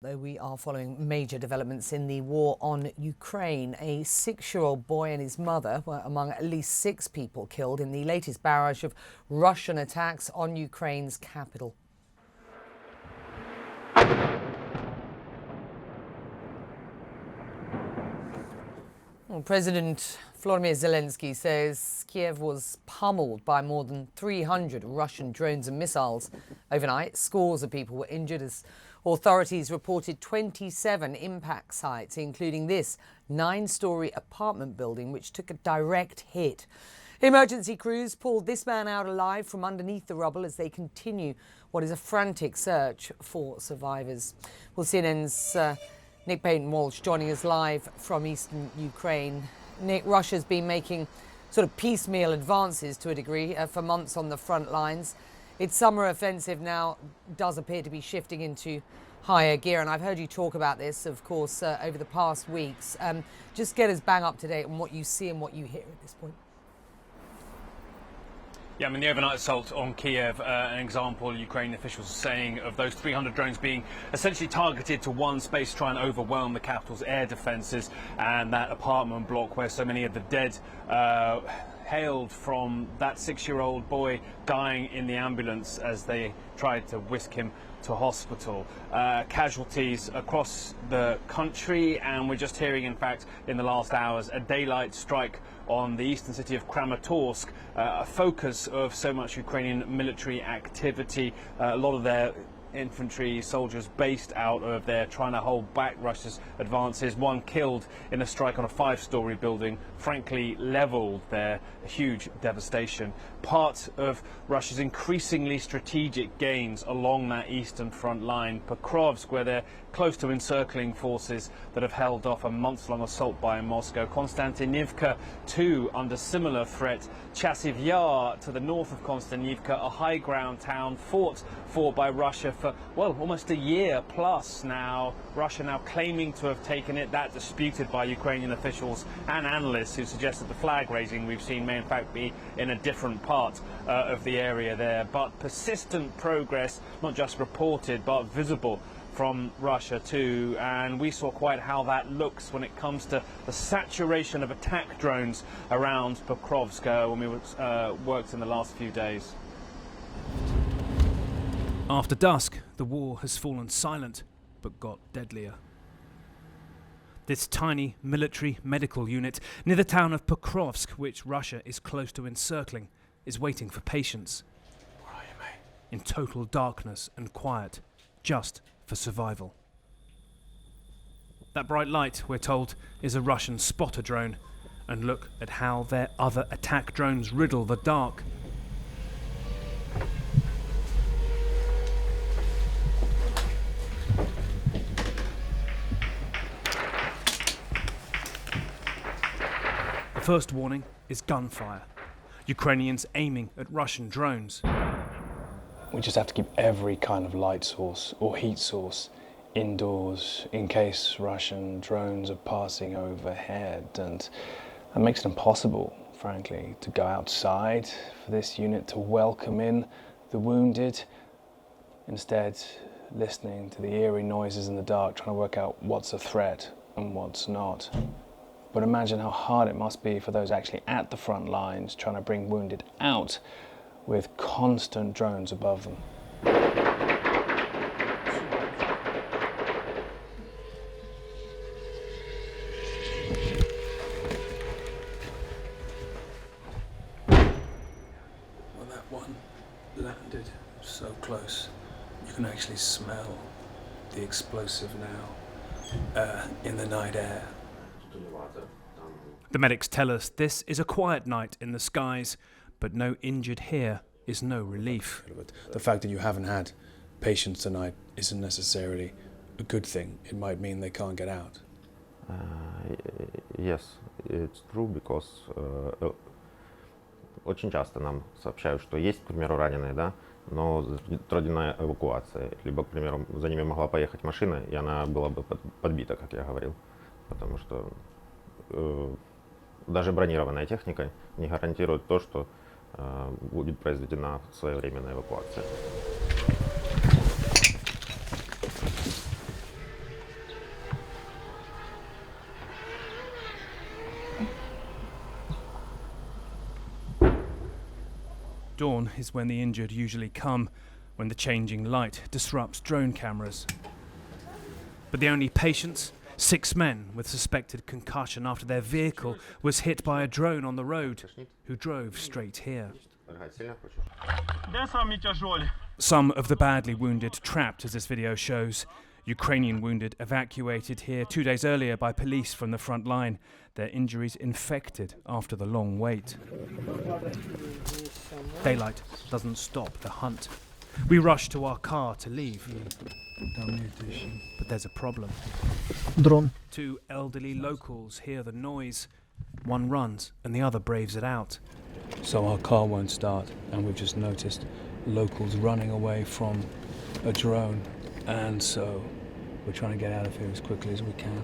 Though we are following major developments in the war on Ukraine. A 6-year-old boy and his mother were among at least 6 people killed in the latest barrage of Russian attacks on Ukraine's capital. President Volodymyr Zelensky says Kiev was pummeled by more than 300 Russian drones and missiles. Overnight, scores of people were injured as authorities reported 27 impact sites, including this 9-story apartment building, which took a direct hit. Emergency crews pulled this man out alive from underneath the rubble as they continue what is a frantic search for survivors. Well, CNN's Nick Payton-Walsh joining us live from eastern Ukraine. Nick, Russia's been making sort of piecemeal advances to a degree for months on the front lines. Its summer offensive now does appear to be shifting into higher gear, and I've heard you talk about this, of course, over the past weeks. Just get us bang up to date on what you see and what you hear at this point. Yeah, I mean, the overnight assault on Kiev, an example Ukrainian officials are saying of those 300 drones being essentially targeted to one space to try and overwhelm the capital's air defences, and that apartment block where so many of the dead hailed from that 6-year-old boy dying in the ambulance as they tried to whisk him to hospital. Casualties across the country, and we're just hearing, in fact, in the last hours, a daylight strike on the eastern city of Kramatorsk, a focus of so much Ukrainian military activity. A lot of their infantry soldiers based out of there trying to hold back Russia's advances. One killed in a strike on a 5-story building, frankly leveled their huge devastation. Part of Russia's increasingly strategic gains along that eastern front line, Pokrovsk, where they're close to encircling forces that have held off a months-long assault by Moscow. Konstantinivka, too, under similar threat. Chasiv Yar, to the north of Konstantinivka, a high-ground town fought for by Russia for, well, almost a year plus now. Russia now claiming to have taken it. That disputed by Ukrainian officials and analysts who suggest that the flag raising we've seen may in fact be in a different part of the area there. But persistent progress, not just reported but visible from Russia too, and we saw quite how that looks when it comes to the saturation of attack drones around Pokrovsk when we worked in the last few days. After dusk, the war has fallen silent, but got deadlier. This tiny military medical unit near the town of Pokrovsk, which Russia is close to encircling, is waiting for patients. Where are you, mate? In total darkness and quiet, just for survival. That bright light, we're told, is a Russian spotter drone. And look at how their other attack drones riddle the dark. The first warning is gunfire. Ukrainians aiming at Russian drones. We just have to keep every kind of light source or heat source indoors in case Russian drones are passing overhead, and that makes it impossible, frankly, to go outside for this unit to welcome in the wounded. Instead, listening to the eerie noises in the dark, trying to work out what's a threat and what's not. But imagine how hard it must be for those actually at the front lines trying to bring wounded out with constant drones above them. Well, that one landed so close. You can actually smell the explosive now in the night air. The medics tell us this is a quiet night in the skies, but no injured here is no relief. The fact that you haven't had patients tonight isn't necessarily a good thing. It might mean they can't get out. Yes, it's true, because очень часто нам сообщают, что есть, к примеру, раненые, да, но затруднена эвакуация. Либо, к примеру, за ними могла поехать машина, и она была бы подбита, как я говорил. Потому что даже бронированная техника не гарантирует то, что будет произведена своевременная эвакуация. Dawn is when the injured usually come, when the changing light disrupts drone cameras. But the only patients? 6 men with suspected concussion after their vehicle was hit by a drone on the road, who drove straight here. Some of the badly wounded trapped, as this video shows. Ukrainian wounded evacuated here 2 days earlier by police from the front line. Their injuries infected after the long wait. Daylight doesn't stop the hunt. We rush to our car to leave. But there's a problem. Drone. 2 elderly locals hear the noise. One runs and the other braves it out. So our car won't start, and we've just noticed locals running away from a drone, and so we're trying to get out of here as quickly as we can.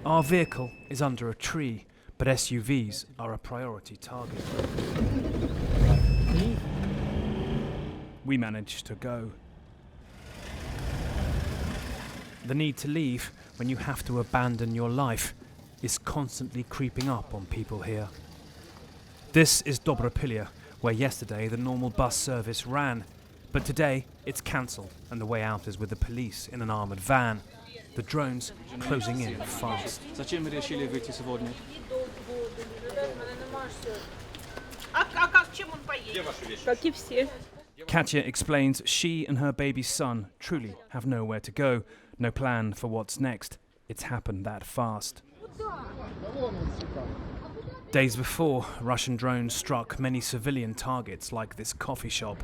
Our vehicle is under a tree, but SUVs are a priority target. We manage to go. The need to leave when you have to abandon your life is constantly creeping up on people here. This is Dobropilya, where yesterday the normal bus service ran, but today it's cancelled and the way out is with the police in an armoured van. The drones closing in fast. Зачем вы решили выйти сегодня? Как и все. Katya explains she and her baby son truly have nowhere to go, no plan for what's next. It's happened that fast. Days before, Russian drones struck many civilian targets like this coffee shop.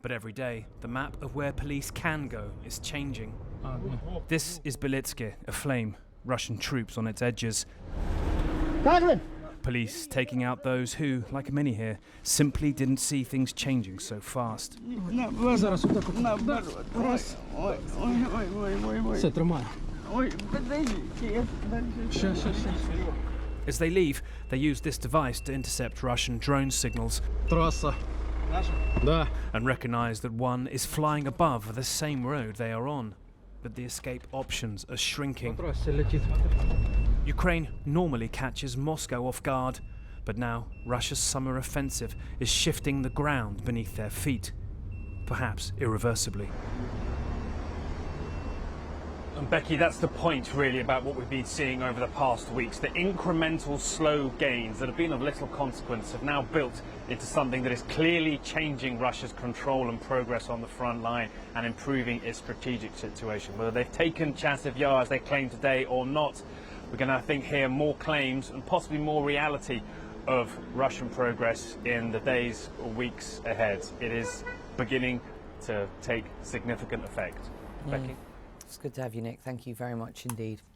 But every day, the map of where police can go is changing. This is Belitske, aflame, Russian troops on its edges. Police taking out those who, like many here, simply didn't see things changing so fast. Все, тримай. As they leave, they use this device to intercept Russian drone signals Трасса. Да. and recognize that one is flying above the same road they are on. But the escape options are shrinking. Трассе летит. Ukraine normally catches Moscow off guard, but now Russia's summer offensive is shifting the ground beneath their feet, perhaps irreversibly. And Becky, that's the point really about what we've been seeing over the past weeks. The incremental slow gains that have been of little consequence have now built into something that is clearly changing Russia's control and progress on the front line and improving its strategic situation. Whether they've taken Chasiv Yar as they claim today or not, we're going to, I think, hear more claims and possibly more reality of Russian progress in the days or weeks ahead. It is beginning to take significant effect. Becky? It's good to have you, Nick. Thank you very much indeed.